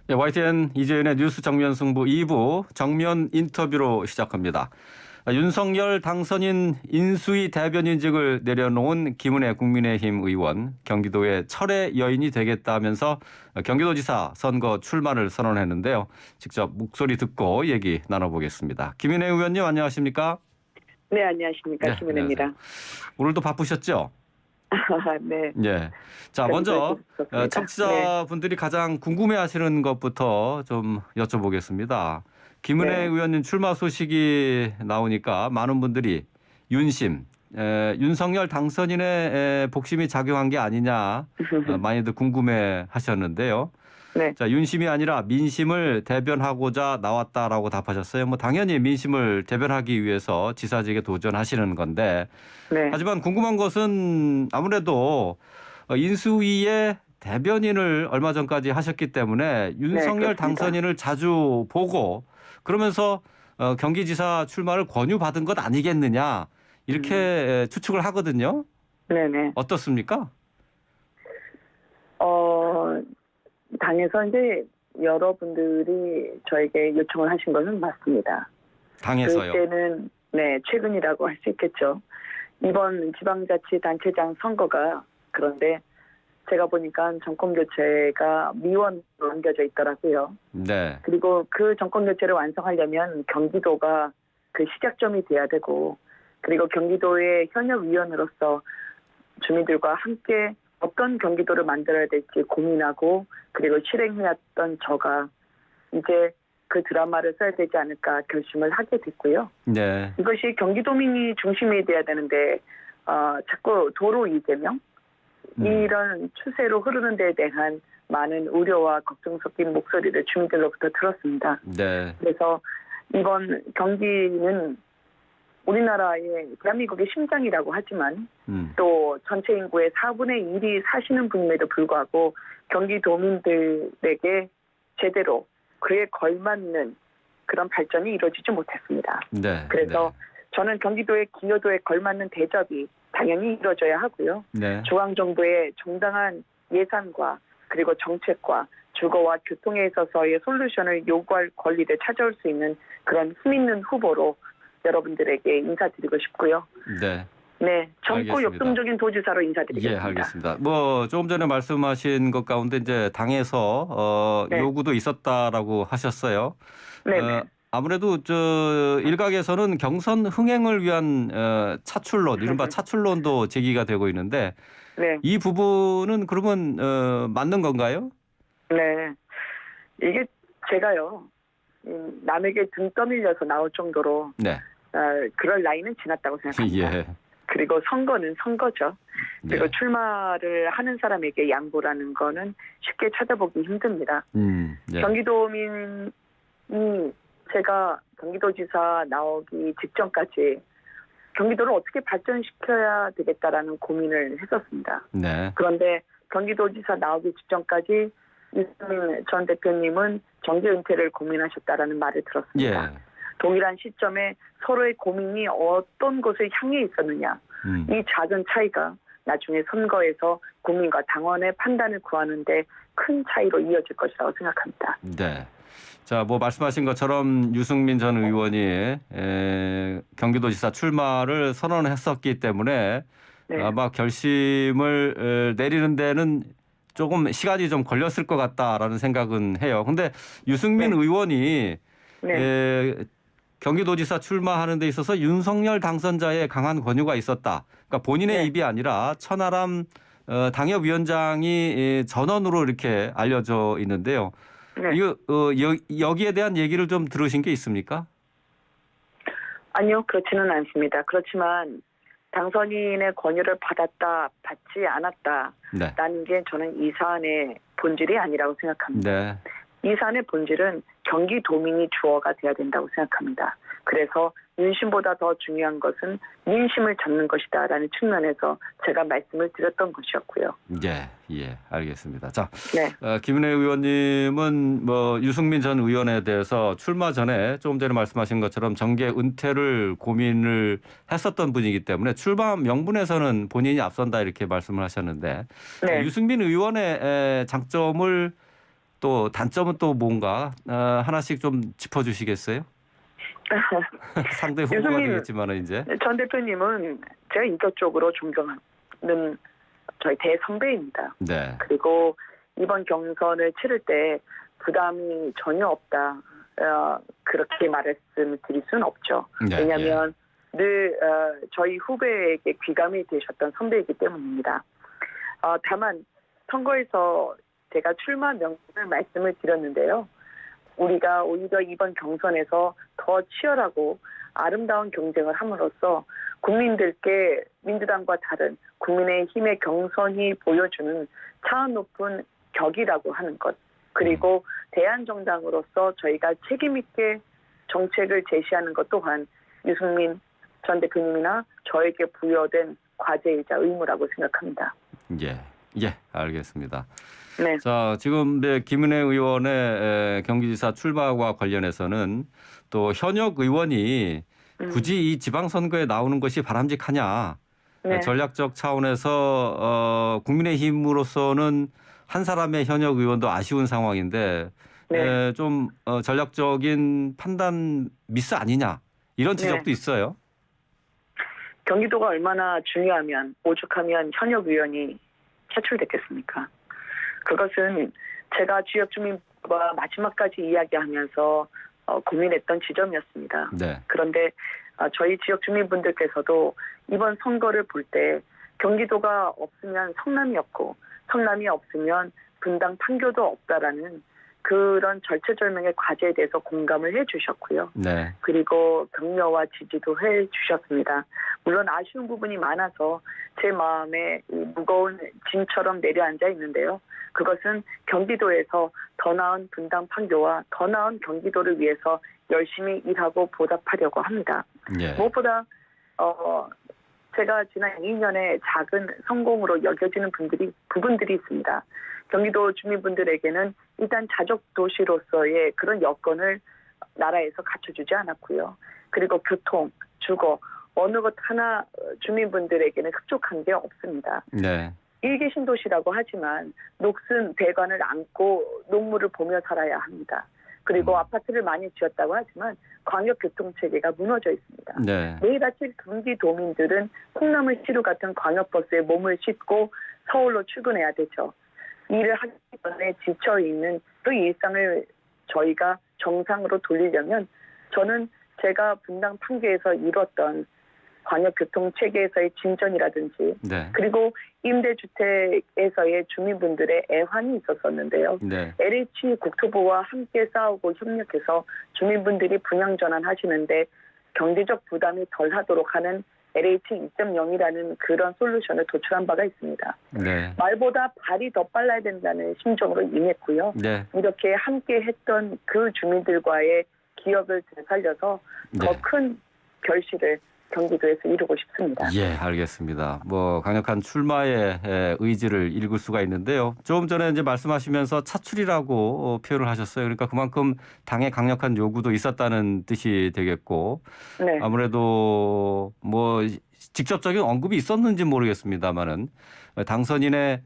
네, YTN 이재윤의 뉴스 정면 승부 2부 정면 인터뷰로 시작합니다. 윤석열 당선인 인수위 대변인직을 내려놓은 김은혜 국민의힘 의원, 경기도의 철의 여인이 되겠다면서 경기도지사 선거 출마를 선언했는데요. 직접 목소리 듣고 얘기 나눠보겠습니다. 김은혜 의원님 안녕하십니까? 네, 안녕하십니까. 김은혜입니다. 안녕하세요. 오늘도 바쁘셨죠? 네. 예. 자, 먼저 있었습니다. 청취자분들이 가장 궁금해하시는 것부터 좀 여쭤보겠습니다. 김은혜 네. 의원님 출마 소식이 나오니까 많은 분들이 윤심, 윤석열 당선인의 복심이 작용한 게 아니냐 많이들 궁금해하셨는데요. 네. 자, 윤심이 아니라 민심을 대변하고자 나왔다라고 답하셨어요. 뭐 당연히 민심을 대변하기 위해서 지사직에 도전하시는 건데, 네. 하지만 궁금한 것은 아무래도 인수위의 대변인을 얼마 전까지 하셨기 때문에 윤석열 그렇습니다. 당선인을 자주 보고 그러면서 경기지사 출마를 권유받은 것 아니겠느냐 이렇게 추측을 하거든요. 네네. 어떻습니까? 당에서 이제 여러분들이 저에게 요청을 하신 것은 맞습니다. 당에서요. 그때는 네, 최근이라고 할 수 있겠죠. 이번 지방자치단체장 선거가 그런데 제가 보니까 정권 교체가 미원으로 옮겨져 있더라고요. 네. 그리고 그 정권 교체를 완성하려면 경기도가 그 시작점이 돼야 되고, 그리고 경기도의 현역 위원으로서 주민들과 함께 어떤 경기도를 만들어야 될지 고민하고, 그리고 실행해왔던 저가 이제 그 드라마를 써야 되지 않을까 결심을 하게 됐고요. 네. 이것이 경기도민이 중심이 돼야 되는데 자꾸 도로 이재명 이런 추세로 흐르는 데에 대한 많은 우려와 걱정 섞인 목소리를 주민들로부터 들었습니다. 네. 그래서 이번 경기는 우리나라의 대한민국의 심장이라고 하지만 또 전체 인구의 4분의 1이 사시는 분임에도 불구하고 경기도민들에게 제대로 그에 걸맞는 그런 발전이 이루어지지 못했습니다. 네. 그래서 저는 경기도의 기여도에 걸맞는 대접이 당연히 이루어져야 하고요. 네. 중앙정부의 정당한 예산과 그리고 정책과 주거와 교통에 있어서의 솔루션을 요구할 권리를 찾아올 수 있는 그런 힘 있는 후보로 여러분들에게 인사드리고 싶고요. 네. 네, 젊고 알겠습니다. 역동적인 도지사로 인사드리겠습니다. 예, 알겠습니다. 뭐 조금 전에 말씀하신 것 가운데 이제 당에서 네. 요구도 있었다라고 하셨어요. 네. 아무래도 저 일각에서는 경선 흥행을 위한 차출론, 이른바 차출론도 제기가 되고 있는데 네. 이 부분은 그러면 맞는 건가요? 네. 이게 제가요, 남에게 등 떠밀려서 나올 정도로 네. 그럴 나이는 지났다고 생각합니다. 예. 그리고 선거는 선거죠. 그리고 네. 출마를 하는 사람에게 양보라는 거는 쉽게 찾아보기 힘듭니다. 예. 경기도민이 제가 경기도지사 나오기 직전까지 경기도를 어떻게 발전시켜야 되겠다라는 고민을 했었습니다. 네. 그런데 경기도지사 나오기 직전까지 이승민 전 대표님은 정계 은퇴를 고민하셨다라는 말을 들었습니다. 예. 동일한 시점에 서로의 고민이 어떤 곳을 향해 있었느냐. 이 작은 차이가 나중에 선거에서 국민과 당원의 판단을 구하는데 큰 차이로 이어질 것이라고 생각합니다. 네. 자, 뭐 말씀하신 것처럼 유승민 전 의원이 경기도지사 출마를 선언했었기 때문에 네. 아마 결심을 내리는 데는 조금 시간이 좀 걸렸을 것 같다라는 생각은 해요. 근데 유승민 의원이 경기도지사 출마하는 데 있어서 윤석열 당선자의 강한 권유가 있었다. 그러니까 본인의 입이 아니라 천하람 당협위원장이 전원으로 이렇게 알려져 있는데요. 네. 이거 여기에 대한 얘기를 좀 들으신 게 있습니까? 아니요, 그렇지는 않습니다. 그렇지만 당선인의 권유를 받았다, 받지 않았다라는 게 저는 이 사안의 본질이 아니라고 생각합니다. 네. 이 사안의 본질은 경기도민이 주어가 돼야 된다고 생각합니다. 그래서 윤심보다 더 중요한 것은 민심을 잡는 것이다라는 측면에서 제가 말씀을 드렸던 것이었고요. 예, 알겠습니다. 자, 네. 김은혜 의원님은 뭐 유승민 전 의원에 대해서 출마 전에 조금 전에 말씀하신 것처럼 정계 은퇴를 고민을 했었던 분이기 때문에 출마 명분에서는 본인이 앞선다 이렇게 말씀을 하셨는데 네. 유승민 의원의 장점을 또 단점은 또 뭔가 하나씩 좀 짚어주시겠어요? 상대 후보가 유승민 되겠지만은 이제. 전 대표님은 제가 인격적으로 존경하는 저희 대선배입니다. 네. 그리고 이번 경선을 치를 때 부담이 전혀 없다. 그렇게 말씀드릴 수는 없죠. 네, 왜냐하면 늘 저희 후배에게 귀감이 되셨던 선배이기 때문입니다. 다만 선거에서 제가 출마 명분을 말씀을 드렸는데요. 우리가 오히려 이번 경선에서 더 치열하고 아름다운 경쟁을 함으로써 국민들께 민주당과 다른 국민의힘의 경선이 보여주는 차원 높은 격이라고 하는 것, 그리고 대한정당으로서 저희가 책임있게 정책을 제시하는 것 또한 유승민 전 대표님이나 저에게 부여된 과제이자 의무라고 생각합니다. 예, 알겠습니다. 네. 자, 지금 김은혜 의원의 경기지사 출마와 관련해서는 또 현역 의원이 굳이 이 지방선거에 나오는 것이 바람직하냐. 네. 전략적 차원에서 국민의힘으로서는 한 사람의 현역 의원도 아쉬운 상황인데 네. 좀 전략적인 판단 미스 아니냐. 이런 지적도 네. 있어요. 경기도가 얼마나 중요하면 오죽하면 현역 의원이 차출됐겠습니까? 그것은 제가 지역 주민과 마지막까지 이야기하면서 고민했던 지점이었습니다. 네. 그런데 저희 지역 주민분들께서도 이번 선거를 볼 때 경기도가 없으면 성남이 없고 성남이 없으면 분당 판교도 없다라는 그런 절체절명의 과제에 대해서 공감을 해주셨고요. 네. 그리고 격려와 지지도 해주셨습니다. 물론 아쉬운 부분이 많아서 제 마음에 무거운 짐처럼 내려앉아 있는데요. 그것은 경기도에서 더 나은 분당 판교와 더 나은 경기도를 위해서 열심히 일하고 보답하려고 합니다. 예. 무엇보다 제가 지난 2년의 작은 성공으로 여겨지는 부분들이 있습니다. 경기도 주민분들에게는 일단 자족 도시로서의 그런 여건을 나라에서 갖춰주지 않았고요. 그리고 교통, 주거 어느 것 하나 주민분들에게는 흡족한 게 없습니다. 네. 일개 신도시라고 하지만 녹슨 대관을 안고 녹물을 보며 살아야 합니다. 그리고 아파트를 많이 지었다고 하지만 광역교통체계가 무너져 있습니다. 네. 매일 아침 경기도민들은 콩나물시루 같은 광역버스에 몸을 싣고 서울로 출근해야 되죠. 일을 하기 전에 지쳐있는 그 일상을 저희가 정상으로 돌리려면 저는 제가 분당 판교에서 이뤘던 광역교통체계에서의 진전이라든지 네. 그리고 임대주택에서의 주민분들의 애환이 있었었는데요. 네. LH 국토부와 함께 싸우고 협력해서 주민분들이 분양전환하시는데 경제적 부담이 덜하도록 하는 LH 2.0이라는 그런 솔루션을 도출한 바가 있습니다. 네. 말보다 발이 더 빨라야 된다는 심정으로 임했고요. 네. 이렇게 함께 했던 그 주민들과의 기억을 되살려서 더 네. 큰 결실을 경기도에서 이루고 싶습니다. 예, 알겠습니다. 강력한 출마의 의지를 읽을 수가 있는데요. 조금 전에 이제 말씀하시면서 차출이라고 표현을 하셨어요. 그러니까 그만큼 당의 강력한 요구도 있었다는 뜻이 되겠고, 네. 아무래도 직접적인 언급이 있었는지 모르겠습니다만은 당선인의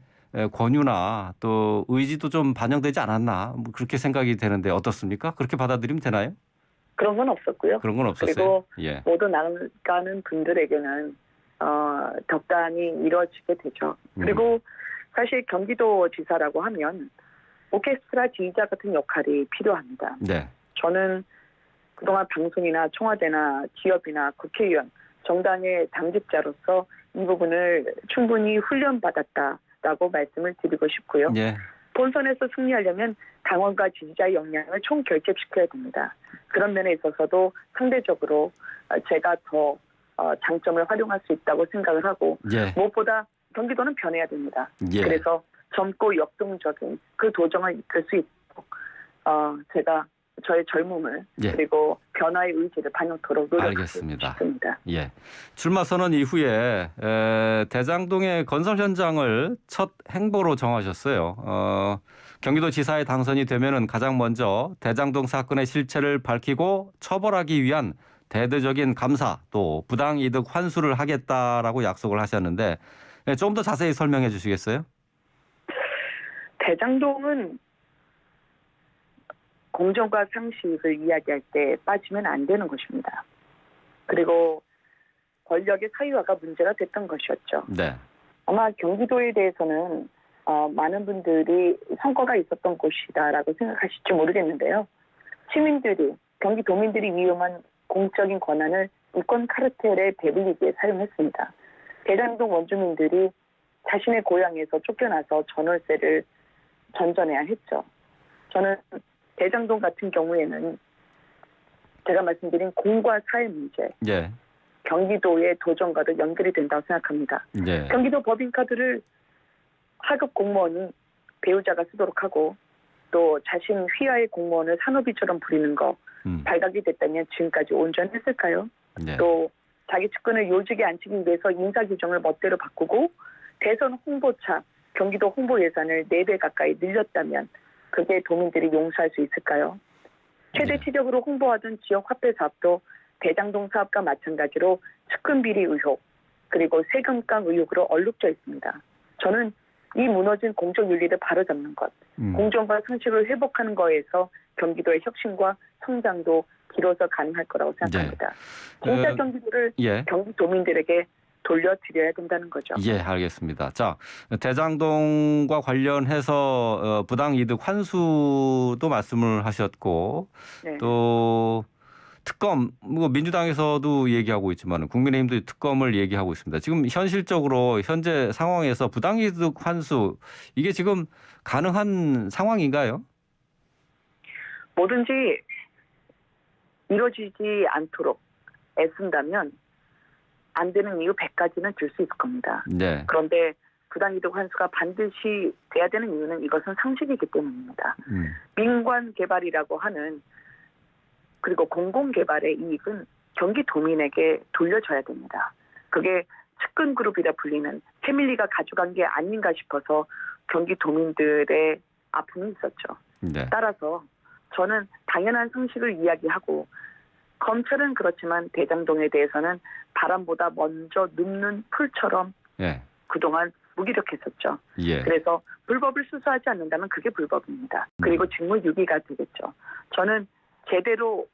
권유나 또 의지도 좀 반영되지 않았나 그렇게 생각이 되는데 어떻습니까? 그렇게 받아들이면 되나요? 그런 건 없었고요. 그런 건 없었어요. 그리고 예. 모두 나가는 분들에게는 덕단이 이루어지게 되죠. 그리고 사실 경기도 지사라고 하면 오케스트라 지휘자 같은 역할이 필요합니다. 네. 저는 그동안 방송이나 청와대나 기업이나 국회의원, 정당의 당직자로서 이 부분을 충분히 훈련받았다라고 말씀을 드리고 싶고요. 예. 본선에서 승리하려면 당원과 지지자의 역량을 총결집시켜야 됩니다. 그런 면에 있어서도 상대적으로 제가 더 장점을 활용할 수 있다고 생각을 하고 예. 무엇보다 경기도는 변해야 됩니다. 예. 그래서 젊고 역동적인 그 도정을 이끌 수 있도록 제가 저의 젊음을 예. 그리고 변화의 의지를 반영토록 노력하고 알겠습니다. 싶습니다. 예. 출마 선언 이후에 대장동의 건설 현장을 첫 행보로 정하셨어요. 경기도지사에 당선이 되면은 가장 먼저 대장동 사건의 실체를 밝히고 처벌하기 위한 대대적인 감사 또 부당이득 환수를 하겠다라고 약속을 하셨는데 좀 더 자세히 설명해 주시겠어요? 대장동은 공정과 상식을 이야기할 때 빠지면 안 되는 것입니다. 그리고 권력의 사유화가 문제가 됐던 것이었죠. 네. 아마 경기도에 대해서는 많은 분들이 선거가 있었던 곳이다라고 생각하실지 모르겠는데요. 시민들이, 경기도민들이 이용한 공적인 권한을 이권 카르텔에 배불리기에 사용했습니다. 대장동 원주민들이 자신의 고향에서 쫓겨나서 전월세를 전전해야 했죠. 저는 대장동 같은 경우에는 제가 말씀드린 공과 사의 문제, 예. 경기도의 도전과도 연결이 된다고 생각합니다. 예. 경기도 법인카드를 하급 공무원이 배우자가 쓰도록 하고 또 자신 휘하의 공무원을 산업이처럼 부리는 거 발각이 됐다면 지금까지 온전했을까요? 예. 또 자기 측근을 요직에 앉히기 위해서 인사 규정을 멋대로 바꾸고 대선 홍보차, 경기도 홍보 예산을 4배 가까이 늘렸다면 그게 도민들이 용서할 수 있을까요? 최대치적으로 홍보하던 지역 화폐 사업도 대장동 사업과 마찬가지로 측근 비리 의혹 그리고 세금깡 의혹으로 얼룩져 있습니다. 저는 이 무너진 공적 윤리를 바로잡는 것, 공정과 상식을 회복하는 거에서 경기도의 혁신과 성장도 비로소 가능할 거라고 생각합니다. 진짜 경기도를 예. 경기도민들에게 돌려드려야 된다는 거죠. 예, 알겠습니다. 자, 대장동과 관련해서 부당이득 환수도 말씀을 하셨고 네. 또 특검, 뭐 민주당에서도 얘기하고 있지만 국민의힘도 특검을 얘기하고 있습니다. 지금 현실적으로 현재 상황에서 부당이득 환수 이게 지금 가능한 상황인가요? 뭐든지 이루어지지 않도록 애쓴다면 안 되는 이유 100가지는 들 수 있을 겁니다. 네. 그런데 부당이득 환수가 반드시 돼야 되는 이유는 이것은 상식이기 때문입니다. 민관 개발이라고 하는 그리고 공공개발의 이익은 경기도민에게 돌려줘야 됩니다. 그게 측근그룹이라 불리는 패밀리가 가져간 게 아닌가 싶어서 경기도민들의 아픔이 있었죠. 네. 따라서 저는 당연한 상식을 이야기하고 검찰은 그렇지만 대장동에 대해서는 바람보다 먼저 눕는 풀처럼 예. 그동안 무기력했었죠. 예. 그래서 불법을 수사하지 않는다면 그게 불법입니다. 그리고 직무유기가 되겠죠. 저는 제대로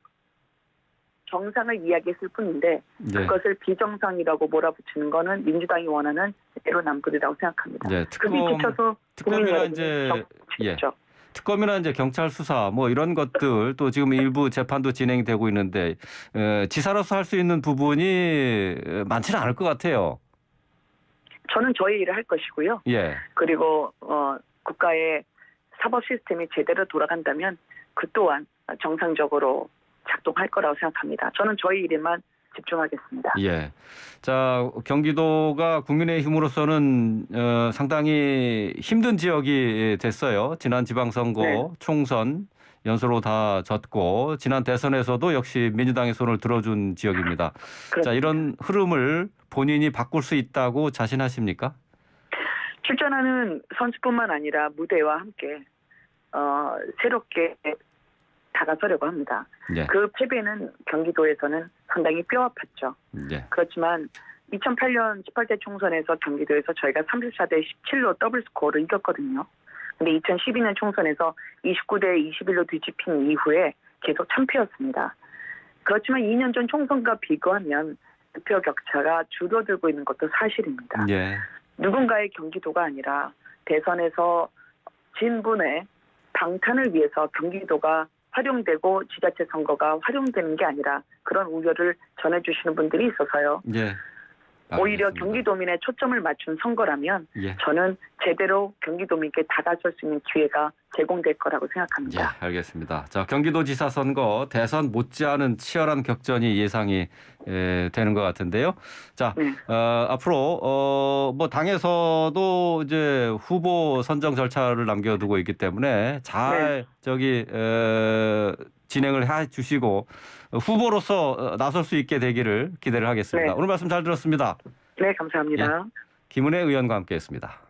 정상을 이야기했을 뿐인데 네. 그것을 비정상이라고 몰아붙이는 거는 민주당이 원하는 대로 남불이라고 생각합니다. 네, 그 비추쳐서 국민 특검이나 여러분이 이제 정치겠죠. 특검이나 이제 경찰 수사 뭐 이런 것들 또 지금 일부 재판도 진행되고 있는데 지사로서 할 수 있는 부분이 많지는 않을 것 같아요. 저는 저의 일을 할 것이고요. 예. 그리고 국가의 사법 시스템이 제대로 돌아간다면 그 또한 정상적으로 작동할 거라고 생각합니다. 저는 저희 일에만 집중하겠습니다. 예. 자, 경기도가 국민의힘으로서는 상당히 힘든 지역이 됐어요. 지난 지방선거, 네. 총선 연소로 다 졌고 지난 대선에서도 역시 민주당의 손을 들어준 지역입니다. 그렇습니다. 자, 이런 흐름을 본인이 바꿀 수 있다고 자신하십니까? 출전하는 선수뿐만 아니라 무대와 함께 새롭게 다가서려고 합니다. 예. 그 패배는 경기도에서는 상당히 뼈아팠죠. 예. 그렇지만 2008년 18대 총선에서 경기도에서 저희가 34대 17로 더블 스코어로 이겼거든요. 근데 2012년 총선에서 29대 21로 뒤집힌 이후에 계속 참패였습니다. 그렇지만 2년 전 총선과 비교하면 득표 격차가 줄어들고 있는 것도 사실입니다. 예. 누군가의 경기도가 아니라 대선에서 진분의 방탄을 위해서 경기도가 활용되고 지자체 선거가 활용되는 게 아니라 그런 우려를 전해주시는 분들이 있어서요. 예. 오히려 알겠습니다. 경기도민의 초점을 맞춘 선거라면 예. 저는 제대로 경기도민께 다가설 수 있는 기회가 제공될 거라고 예, 생각합니다. 알겠습니다. 자, 경기도지사 선거 대선 못지않은 치열한 격전이 예상이 되는 것 같은데요. 자, 네. 앞으로 뭐 당에서도 이제 후보 선정 절차를 남겨두고 있기 때문에 잘 진행을 해주시고 후보로서 나설 수 있게 되기를 기대를 하겠습니다. 네. 오늘 말씀 잘 들었습니다. 네, 감사합니다. 김은혜 의원과 함께했습니다.